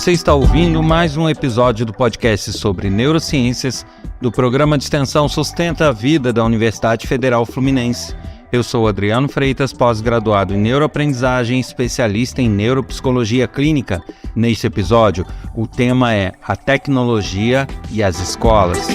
Você está ouvindo mais um episódio do podcast sobre neurociências do programa de extensão Sustenta a Vida da Universidade Federal Fluminense. Eu sou Adriano Freitas, pós-graduado em neuroaprendizagem e especialista em neuropsicologia clínica. Neste episódio, o tema é a tecnologia e as escolas.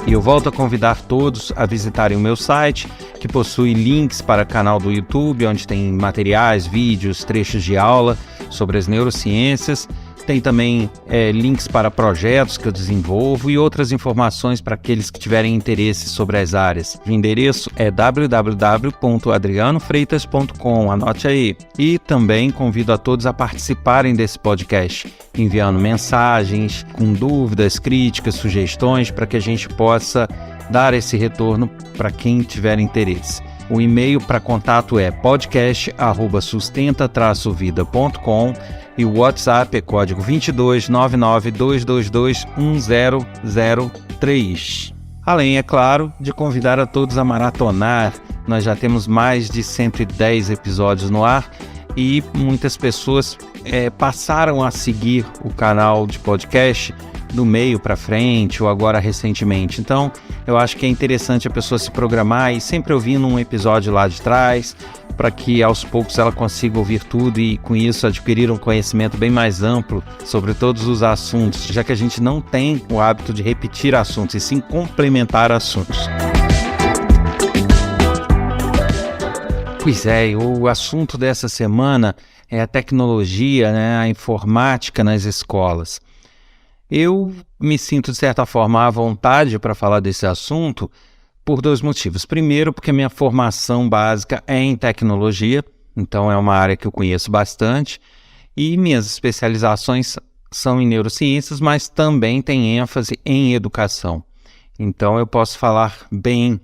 E eu volto a convidar todos a visitarem o meu site, que possui links para o canal do YouTube, onde tem materiais, vídeos, trechos de aula sobre as neurociências. Tem também links para projetos que eu desenvolvo e outras informações para aqueles que tiverem interesse sobre as áreas. O endereço é www.adrianofreitas.com, anote aí. E também convido a todos a participarem desse podcast, enviando mensagens, com dúvidas, críticas, sugestões, para que a gente possa dar esse retorno para quem tiver interesse. O e-mail para contato é podcast@sustenta-vida.com e o WhatsApp é código 22 99 222 1003. Além, é claro, de convidar a todos a maratonar. Nós já temos mais de 110 episódios no ar e muitas pessoas passaram a seguir o canal de podcast do meio para frente ou agora recentemente. Então, eu acho que é interessante a pessoa se programar e sempre ouvindo um episódio lá de trás, para que aos poucos ela consiga ouvir tudo e com isso adquirir um conhecimento bem mais amplo sobre todos os assuntos, já que a gente não tem o hábito de repetir assuntos e sim complementar assuntos. Pois é, o assunto dessa semana é a tecnologia, a informática nas escolas. Eu me sinto, de certa forma, à vontade para falar desse assunto por dois motivos. Primeiro, porque minha formação básica é em tecnologia, então é uma área que eu conheço bastante, e minhas especializações são em neurociências, mas também tem ênfase em educação. Então eu posso falar bem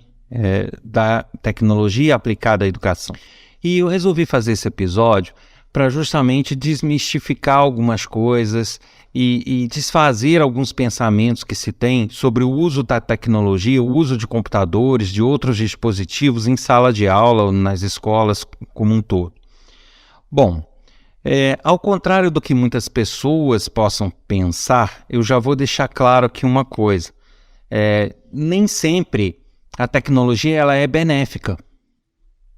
da tecnologia aplicada à educação. E eu resolvi fazer esse episódio para justamente desmistificar algumas coisas e desfazer alguns pensamentos que se tem sobre o uso da tecnologia, o uso de computadores, de outros dispositivos em sala de aula ou nas escolas como um todo. Bom, ao contrário do que muitas pessoas possam pensar, eu já vou deixar claro aqui uma coisa. Nem sempre a tecnologia ela é benéfica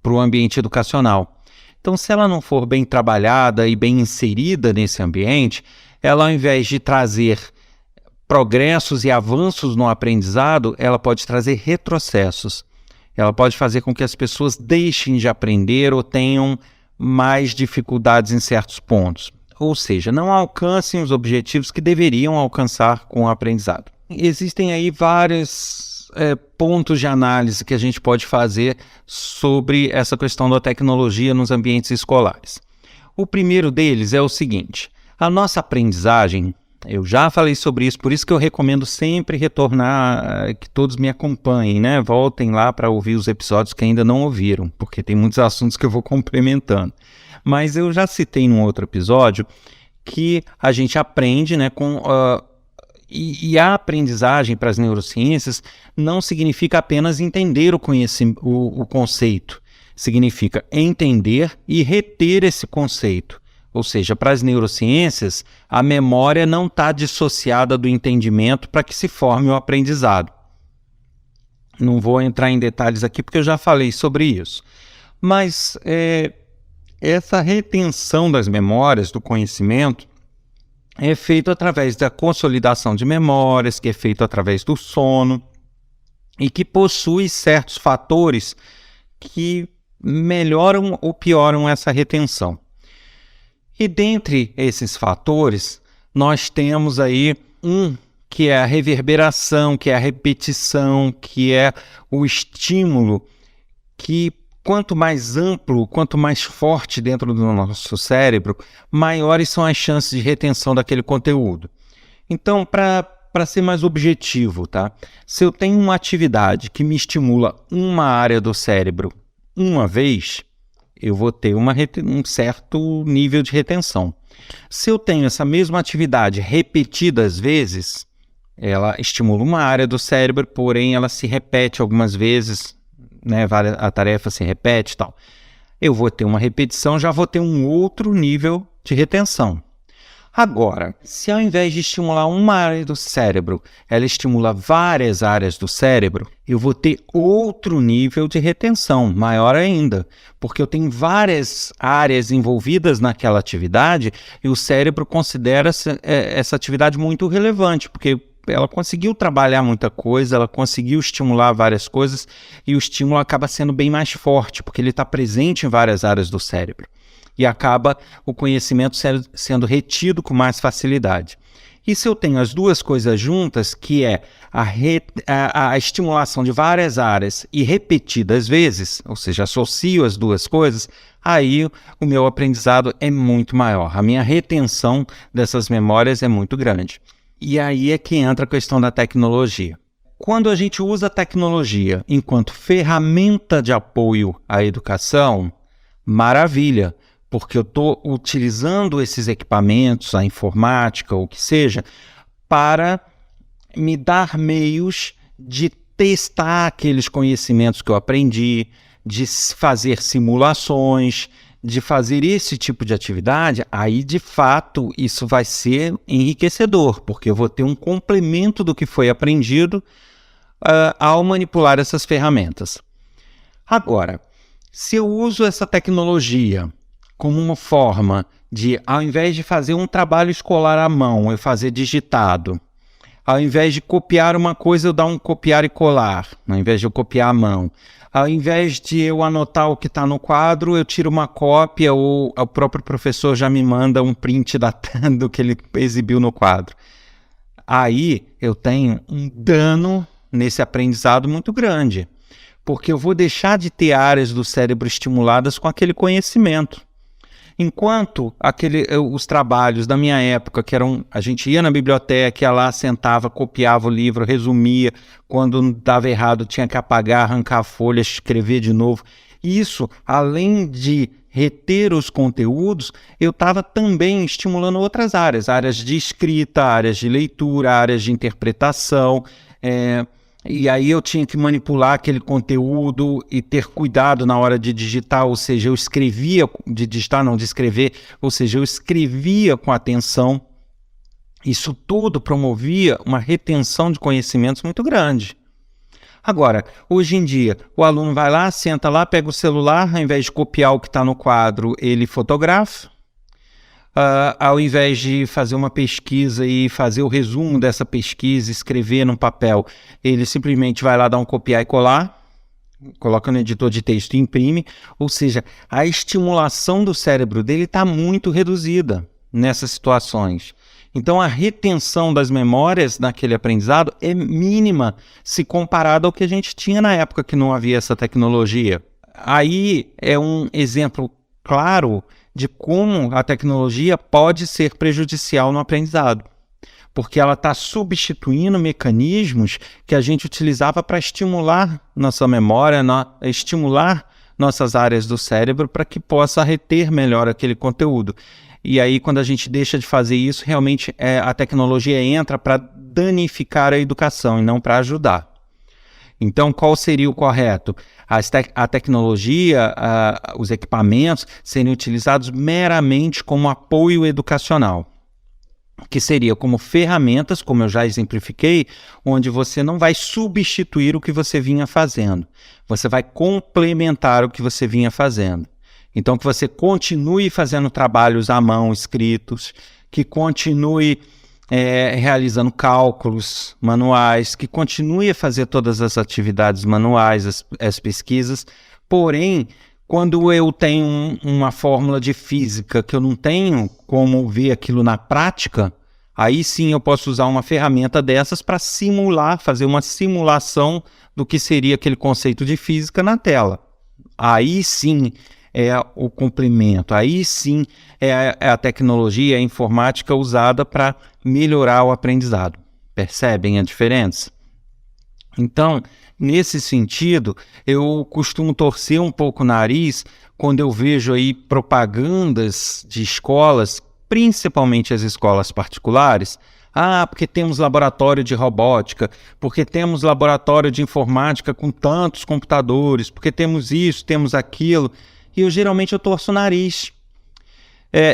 para o ambiente educacional. Então, se ela não for bem trabalhada e bem inserida nesse ambiente, ela, ao invés de trazer progressos e avanços no aprendizado, ela pode trazer retrocessos. Ela pode fazer com que as pessoas deixem de aprender ou tenham mais dificuldades em certos pontos. Ou seja, não alcancem os objetivos que deveriam alcançar com o aprendizado. Existem aí vários pontos de análise que a gente pode fazer sobre essa questão da tecnologia nos ambientes escolares. O primeiro deles é o seguinte: a nossa aprendizagem, eu já falei sobre isso, por isso que eu recomendo sempre retornar, que todos me acompanhem, Voltem lá para ouvir os episódios que ainda não ouviram, porque tem muitos assuntos que eu vou complementando. Mas eu já citei num outro episódio que a gente aprende, e a aprendizagem para as neurociências não significa apenas entender o conceito, significa entender e reter esse conceito. Ou seja, para as neurociências, a memória não está dissociada do entendimento para que se forme o aprendizado. Não vou entrar em detalhes aqui porque eu já falei sobre isso. Mas essa retenção das memórias, do conhecimento, é feito através da consolidação de memórias, que é feito através do sono e que possui certos fatores que melhoram ou pioram essa retenção. E dentre esses fatores, nós temos aí que é a reverberação, que é a repetição, que é o estímulo que quanto mais amplo, quanto mais forte dentro do nosso cérebro, maiores são as chances de retenção daquele conteúdo. Então, para ser mais objetivo, se eu tenho uma atividade que me estimula uma área do cérebro uma vez, eu vou ter um certo nível de retenção. Se eu tenho essa mesma atividade repetidas vezes, ela estimula uma área do cérebro, porém ela se repete algumas vezes, a tarefa se repete e tal. Eu vou ter uma repetição, já vou ter um outro nível de retenção. Agora, se ao invés de estimular uma área do cérebro, ela estimula várias áreas do cérebro, eu vou ter outro nível de retenção, maior ainda, porque eu tenho várias áreas envolvidas naquela atividade e o cérebro considera essa atividade muito relevante, porque ela conseguiu trabalhar muita coisa, ela conseguiu estimular várias coisas e o estímulo acaba sendo bem mais forte, porque ele está presente em várias áreas do cérebro. E acaba o conhecimento sendo retido com mais facilidade. E se eu tenho as duas coisas juntas, que é a estimulação de várias áreas e repetidas vezes, ou seja, associo as duas coisas, aí o meu aprendizado é muito maior. A minha retenção dessas memórias é muito grande. E aí é que entra a questão da tecnologia. Quando a gente usa a tecnologia enquanto ferramenta de apoio à educação, maravilha, porque eu estou utilizando esses equipamentos, a informática, ou o que seja, para me dar meios de testar aqueles conhecimentos que eu aprendi, de fazer simulações, de fazer esse tipo de atividade. Aí, de fato, isso vai ser enriquecedor, porque eu vou ter um complemento do que foi aprendido ao manipular essas ferramentas. Agora, se eu uso essa tecnologia como uma forma de, ao invés de fazer um trabalho escolar à mão, eu fazer digitado, ao invés de copiar uma coisa, eu dar um copiar e colar, ao invés de eu copiar à mão, ao invés de eu anotar o que está no quadro, eu tiro uma cópia ou o próprio professor já me manda um print do que ele exibiu no quadro. Aí eu tenho um dano nesse aprendizado muito grande, porque eu vou deixar de ter áreas do cérebro estimuladas com aquele conhecimento. Enquanto os trabalhos da minha época, que eram, a gente ia na biblioteca, ia lá, sentava, copiava o livro, resumia, quando dava errado tinha que apagar, arrancar a folha, escrever de novo. Isso, além de reter os conteúdos, eu estava também estimulando outras áreas de escrita, áreas de leitura, áreas de interpretação, e aí eu tinha que manipular aquele conteúdo e ter cuidado na hora de digitar, ou seja, eu escrevia, de digitar não, de escrever, ou seja, eu escrevia com atenção. Isso tudo promovia uma retenção de conhecimentos muito grande. Agora, hoje em dia, o aluno vai lá, senta lá, pega o celular, ao invés de copiar o que está no quadro, ele fotografa. Ao invés de fazer uma pesquisa e fazer o resumo dessa pesquisa, escrever num papel, ele simplesmente vai lá dar um copiar e colar, coloca no editor de texto e imprime. Ou seja, a estimulação do cérebro dele está muito reduzida nessas situações. Então, a retenção das memórias naquele aprendizado é mínima se comparado ao que a gente tinha na época que não havia essa tecnologia. Aí é um exemplo claro de como a tecnologia pode ser prejudicial no aprendizado, porque ela está substituindo mecanismos que a gente utilizava para estimular nossa memória, estimular nossas áreas do cérebro para que possa reter melhor aquele conteúdo. E aí, quando a gente deixa de fazer isso, realmente a tecnologia entra para danificar a educação e não para ajudar. Então, qual seria o correto? A tecnologia, os equipamentos serem utilizados meramente como apoio educacional, que seria como ferramentas, como eu já exemplifiquei, onde você não vai substituir o que você vinha fazendo, você vai complementar o que você vinha fazendo. Então, que você continue fazendo trabalhos à mão, escritos, que continue realizando cálculos manuais, que continue a fazer todas as atividades manuais, as pesquisas. Porém, quando eu tenho uma fórmula de física que eu não tenho como ver aquilo na prática, aí sim eu posso usar uma ferramenta dessas para simular, fazer uma simulação do que seria aquele conceito de física na tela. Aí sim é o complemento, aí sim é a tecnologia, a informática usada para melhorar o aprendizado. Percebem a diferença? Então, nesse sentido, eu costumo torcer um pouco o nariz quando eu vejo aí propagandas de escolas, principalmente as escolas particulares. Porque temos laboratório de robótica, porque temos laboratório de informática com tantos computadores, porque temos isso, temos aquilo. e eu torço o nariz.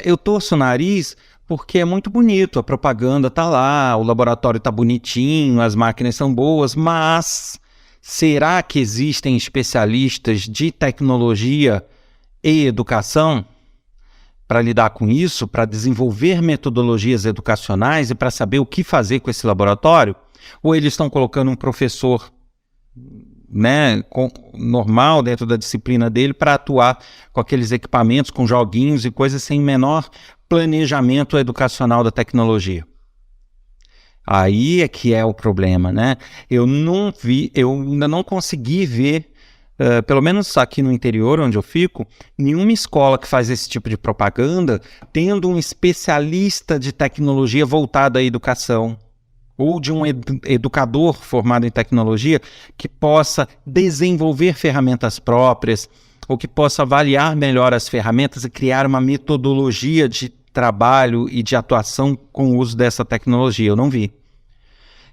Eu torço o nariz porque é muito bonito, a propaganda está lá, o laboratório está bonitinho, as máquinas são boas, mas será que existem especialistas de tecnologia e educação para lidar com isso, para desenvolver metodologias educacionais e para saber o que fazer com esse laboratório? Ou eles estão colocando um professor, né, normal dentro da disciplina dele para atuar com aqueles equipamentos, com joguinhos e coisas sem menor planejamento educacional da tecnologia? Aí é que é o problema, né? Eu ainda não consegui ver, pelo menos aqui no interior onde eu fico, nenhuma escola que faz esse tipo de propaganda tendo um especialista de tecnologia voltado à educação, ou de um educador formado em tecnologia que possa desenvolver ferramentas próprias, ou que possa avaliar melhor as ferramentas e criar uma metodologia de trabalho e de atuação com o uso dessa tecnologia. Eu não vi.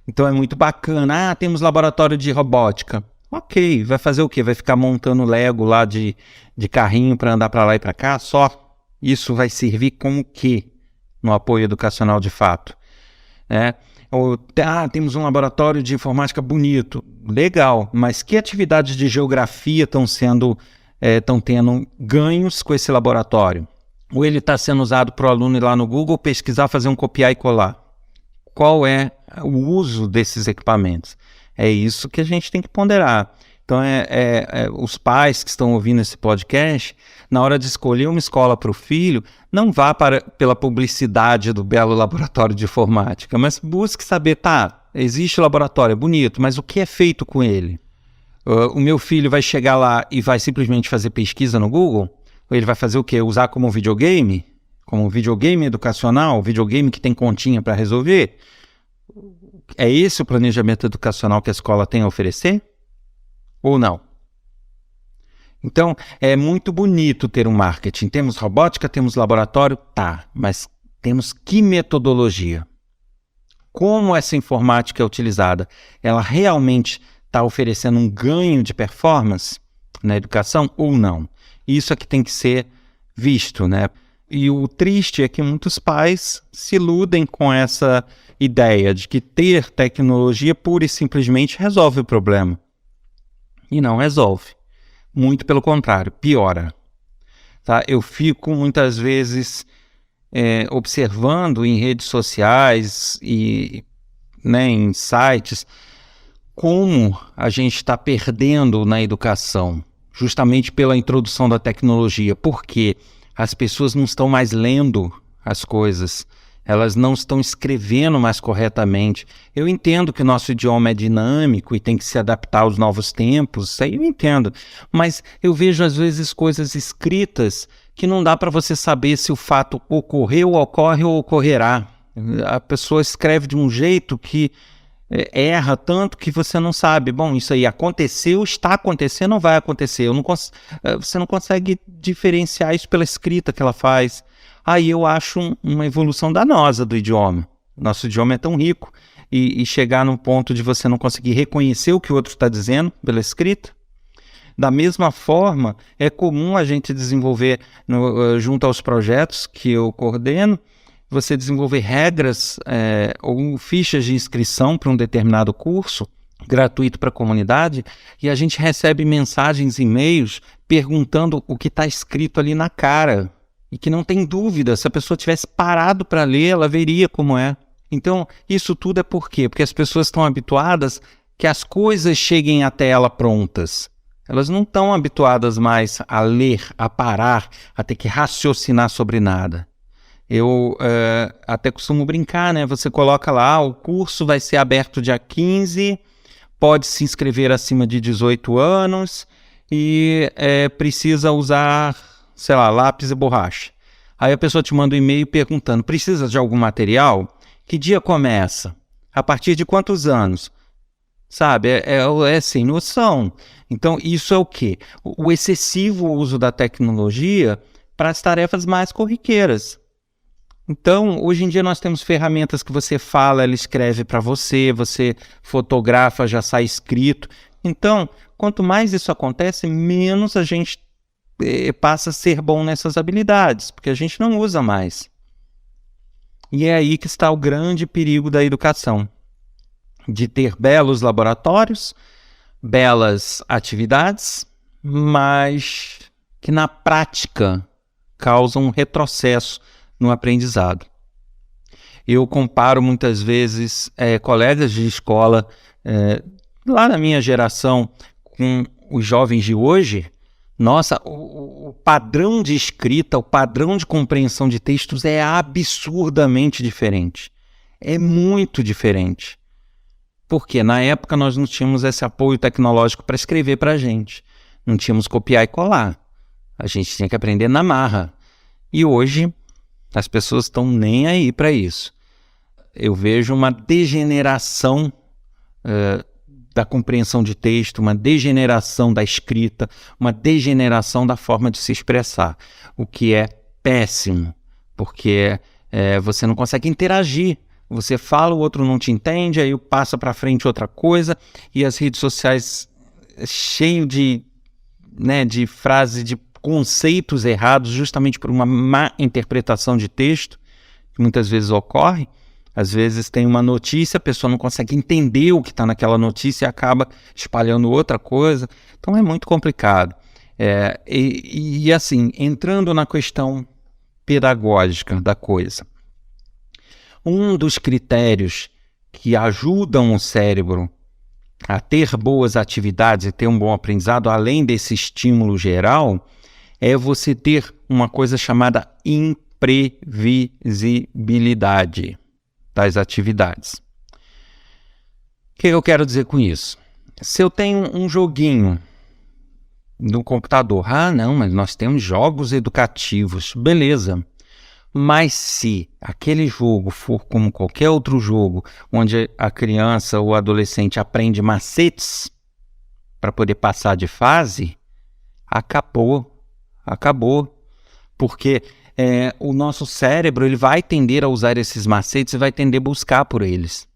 Então é muito bacana. Temos laboratório de robótica. Ok, vai fazer o quê? Vai ficar montando Lego lá de carrinho para andar para lá e para cá? Só isso vai servir como quê no apoio educacional de fato? Temos um laboratório de informática bonito. Legal, mas que atividades de geografia estão tendo ganhos com esse laboratório? Ou ele está sendo usado para o aluno ir lá no Google pesquisar, fazer um copiar e colar? Qual é o uso desses equipamentos? É isso que a gente tem que ponderar. Então, os pais que estão ouvindo esse podcast, na hora de escolher uma escola para o filho, não vá pela publicidade do belo laboratório de informática, mas busque saber, existe o laboratório, é bonito, mas o que é feito com ele? O meu filho vai chegar lá e vai simplesmente fazer pesquisa no Google? Ou ele vai fazer o quê? Usar como um videogame? Como um videogame educacional? Videogame que tem continha para resolver? É esse o planejamento educacional que a escola tem a oferecer? Ou não? Então, é muito bonito ter um marketing. Temos robótica, temos laboratório, mas temos que metodologia? Como essa informática é utilizada? Ela realmente está oferecendo um ganho de performance na educação ou não? Isso é que tem que ser visto, né? E o triste é que muitos pais se iludem com essa ideia de que ter tecnologia pura e simplesmente resolve o problema. E não resolve. Muito pelo contrário, piora. Eu fico muitas vezes observando em redes sociais e em sites como a gente está perdendo na educação, justamente pela introdução da tecnologia, porque as pessoas não estão mais lendo as coisas, elas não estão escrevendo mais corretamente. Eu entendo que o nosso idioma é dinâmico e tem que se adaptar aos novos tempos, isso aí eu entendo, mas eu vejo às vezes coisas escritas que não dá para você saber se o fato ocorreu, ocorre ou ocorrerá. A pessoa escreve de um jeito que erra tanto que você não sabe, isso aí aconteceu, está acontecendo ou vai acontecer? Você não consegue diferenciar isso pela escrita que ela faz. Aí eu acho uma evolução danosa do idioma. Nosso idioma é tão rico e chegar num ponto de você não conseguir reconhecer o que o outro está dizendo pela escrita. Da mesma forma, é comum a gente desenvolver, junto aos projetos que eu coordeno, você desenvolver regras ou fichas de inscrição para um determinado curso gratuito para a comunidade, e a gente recebe mensagens, e-mails perguntando o que está escrito ali na cara, e que não tem dúvida, se a pessoa tivesse parado para ler, ela veria como é. Então, isso tudo é por quê? Porque as pessoas estão habituadas que as coisas cheguem até ela prontas. Elas não estão habituadas mais a ler, a parar, a ter que raciocinar sobre nada. Eu até costumo brincar, né? Você coloca lá, o curso vai ser aberto dia 15, pode se inscrever acima de 18 anos e precisa usar, lápis e borracha. Aí a pessoa te manda um e-mail perguntando, precisa de algum material? Que dia começa? A partir de quantos anos? É sem noção. Então, isso é o quê? O excessivo uso da tecnologia para as tarefas mais corriqueiras. Então, hoje em dia nós temos ferramentas que você fala, ela escreve para você, você fotografa, já sai escrito. Então, quanto mais isso acontece, menos a gente passa a ser bom nessas habilidades, porque a gente não usa mais. E é aí que está o grande perigo da educação, de ter belos laboratórios, belas atividades, mas que na prática causam um retrocesso no aprendizado. Eu comparo muitas vezes colegas de escola lá na minha geração com os jovens de hoje. Nossa, o padrão de escrita, o padrão de compreensão de textos é absurdamente diferente. É muito diferente. Porque na época nós não tínhamos esse apoio tecnológico para escrever para a gente. Não tínhamos copiar e colar. A gente tinha que aprender na marra. E hoje as pessoas estão nem aí para isso. Eu vejo uma degeneração da compreensão de texto, uma degeneração da escrita, uma degeneração da forma de se expressar, o que é péssimo, porque você não consegue interagir. Você fala, o outro não te entende, aí passa para frente outra coisa, e as redes sociais cheio de frases, de conceitos errados, justamente por uma má interpretação de texto, que muitas vezes ocorre. Às vezes tem uma notícia, a pessoa não consegue entender o que está naquela notícia e acaba espalhando outra coisa. Então é muito complicado. E assim, entrando na questão pedagógica da coisa, um dos critérios que ajudam o cérebro a ter boas atividades e ter um bom aprendizado, além desse estímulo geral, é você ter uma coisa chamada imprevisibilidade das atividades. O que eu quero dizer com isso? Se eu tenho um joguinho no computador, não, mas nós temos jogos educativos, beleza. Mas se aquele jogo for como qualquer outro jogo, onde a criança ou adolescente aprende macetes para poder passar de fase, acabou. Porque o nosso cérebro ele vai tender a usar esses macetes e vai tender a buscar por eles.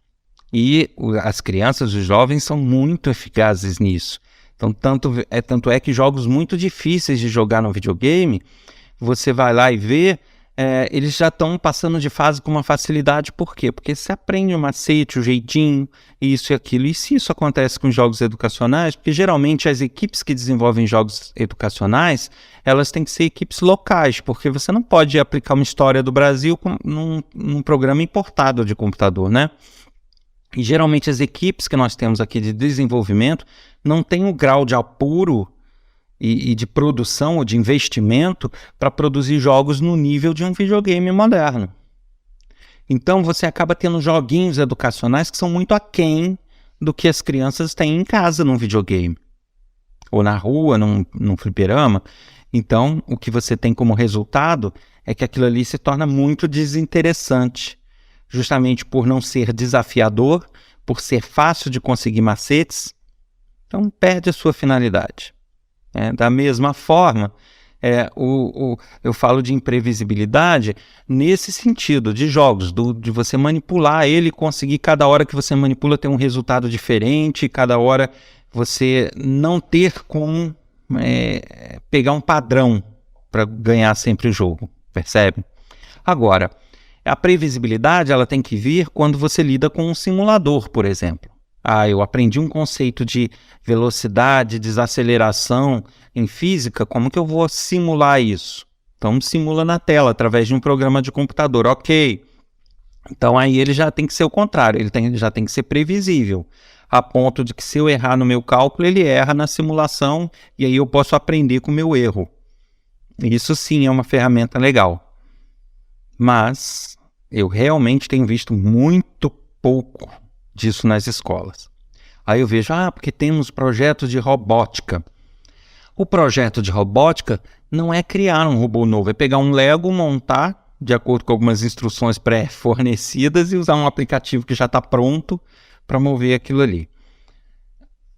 E as crianças, os jovens são muito eficazes nisso. Então, tanto é que jogos muito difíceis de jogar no videogame, você vai lá e vê, eles já estão passando de fase com uma facilidade. Por quê? Porque você aprende o macete, o jeitinho, isso e aquilo. E se isso acontece com jogos educacionais, porque geralmente as equipes que desenvolvem jogos educacionais, elas têm que ser equipes locais, porque você não pode aplicar uma história do Brasil num programa importado de computador, né? E geralmente as equipes que nós temos aqui de desenvolvimento não têm o grau de apuro e de produção ou de investimento para produzir jogos no nível de um videogame moderno. Então você acaba tendo joguinhos educacionais que são muito aquém do que as crianças têm em casa num videogame, ou na rua, num fliperama. Então o que você tem como resultado é que aquilo ali se torna muito desinteressante, justamente por não ser desafiador, por ser fácil de conseguir macetes. Então perde a sua finalidade. Da mesma forma, eu falo de imprevisibilidade nesse sentido, de jogos, de você manipular ele e conseguir cada hora que você manipula ter um resultado diferente, cada hora você não ter como pegar um padrão para ganhar sempre o jogo, percebe? Agora, a previsibilidade ela tem que vir quando você lida com um simulador, por exemplo. Eu aprendi um conceito de velocidade, desaceleração em física, como que eu vou simular isso? Então simula na tela, através de um programa de computador, ok. Então aí ele já tem que ser o contrário, já tem que ser previsível, a ponto de que se eu errar no meu cálculo, ele erra na simulação, e aí eu posso aprender com o meu erro. Isso sim é uma ferramenta legal. Mas eu realmente tenho visto muito pouco disso nas escolas. Aí eu vejo, porque temos projetos de robótica. O projeto de robótica não é criar um robô novo, é pegar um Lego, montar de acordo com algumas instruções pré-fornecidas e usar um aplicativo que já está pronto para mover aquilo ali.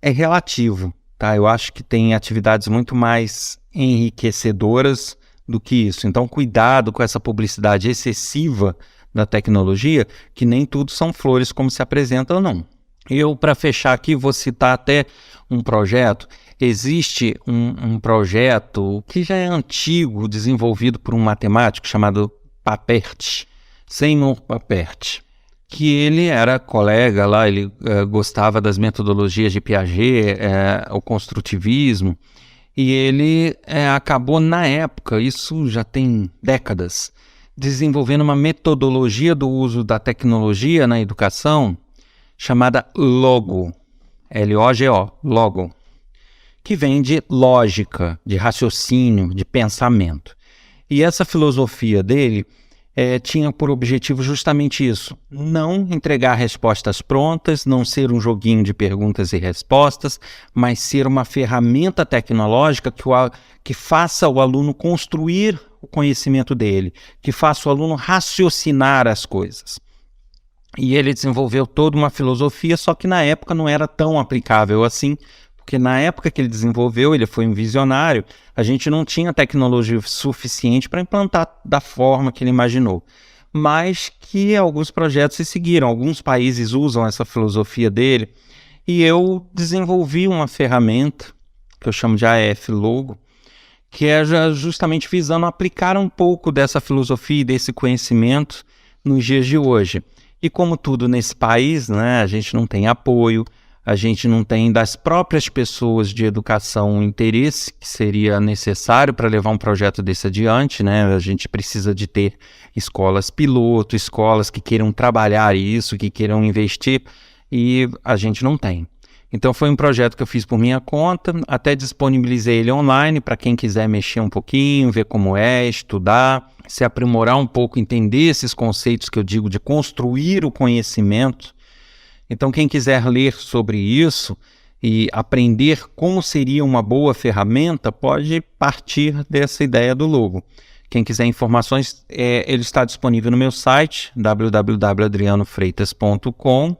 É relativo, tá? Eu acho que tem atividades muito mais enriquecedoras do que isso. Então, cuidado com essa publicidade excessiva da tecnologia, que nem tudo são flores como se apresentam, não. Eu, para fechar aqui, vou citar até um projeto. existe um projeto que já é antigo, desenvolvido por um matemático chamado Papert, Seymour Papert, que ele era colega lá, ele gostava das metodologias de Piaget, o construtivismo, e ele acabou na época, isso já tem décadas, desenvolvendo uma metodologia do uso da tecnologia na educação chamada LOGO, L-O-G-O, LOGO, que vem de lógica, de raciocínio, de pensamento. E essa filosofia dele tinha por objetivo justamente isso, não entregar respostas prontas, não ser um joguinho de perguntas e respostas, mas ser uma ferramenta tecnológica que faça o aluno construir o conhecimento dele, que faça o aluno raciocinar as coisas. E ele desenvolveu toda uma filosofia, só que na época não era tão aplicável assim, porque na época que ele desenvolveu, ele foi um visionário, a gente não tinha tecnologia suficiente para implantar da forma que ele imaginou. Mas que alguns projetos se seguiram, alguns países usam essa filosofia dele, e eu desenvolvi uma ferramenta, que eu chamo de AF-Logo, que é justamente visando aplicar um pouco dessa filosofia e desse conhecimento nos dias de hoje. E como tudo nesse país, né, a gente não tem apoio, a gente não tem das próprias pessoas de educação um interesse que seria necessário para levar um projeto desse adiante, né? A gente precisa de ter escolas piloto, escolas que queiram trabalhar isso, que queiram investir, e a gente não tem. Então foi um projeto que eu fiz por minha conta, até disponibilizei ele online para quem quiser mexer um pouquinho, ver como estudar, se aprimorar um pouco, entender esses conceitos que eu digo de construir o conhecimento. Então, quem quiser ler sobre isso e aprender como seria uma boa ferramenta, pode partir dessa ideia do logo. Quem quiser informações, ele está disponível no meu site, www.adrianofreitas.com,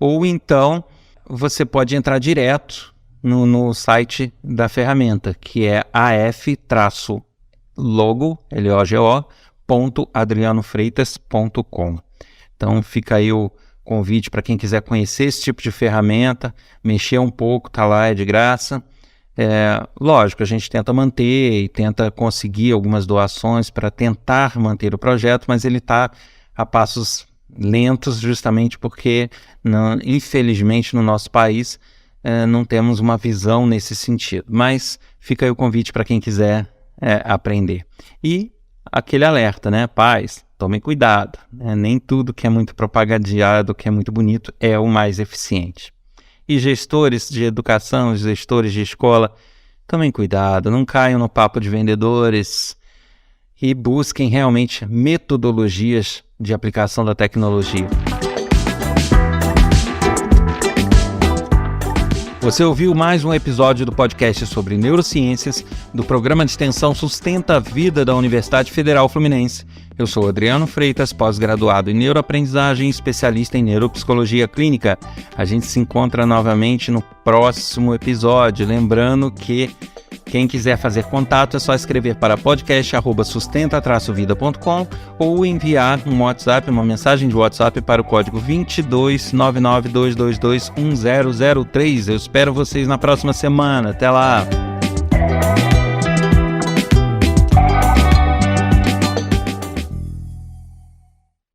ou então você pode entrar direto no site da ferramenta, que é af-logo.adrianofreitas.com. Então, fica aí o convite para quem quiser conhecer esse tipo de ferramenta, mexer um pouco, tá lá, é de graça. Lógico, a gente tenta manter e tenta conseguir algumas doações para tentar manter o projeto, mas ele está a passos lentos justamente porque, infelizmente, no nosso país não temos uma visão nesse sentido. Mas fica aí o convite para quem quiser aprender. E aquele alerta, né, pais? Tomem cuidado, né? Nem tudo que é muito propagandeado, que é muito bonito, é o mais eficiente. E gestores de educação, gestores de escola, tomem cuidado, não caiam no papo de vendedores e busquem realmente metodologias de aplicação da tecnologia. Você ouviu mais um episódio do podcast sobre neurociências do programa de extensão Sustenta a Vida da Universidade Federal Fluminense. Eu sou Adriano Freitas, pós-graduado em neuroaprendizagem e especialista em neuropsicologia clínica. A gente se encontra novamente no próximo episódio. Lembrando que quem quiser fazer contato é só escrever para podcast@sustenta-vida.com ou enviar um WhatsApp, uma mensagem de WhatsApp para o código 22992221003. Eu espero vocês na próxima semana. Até lá!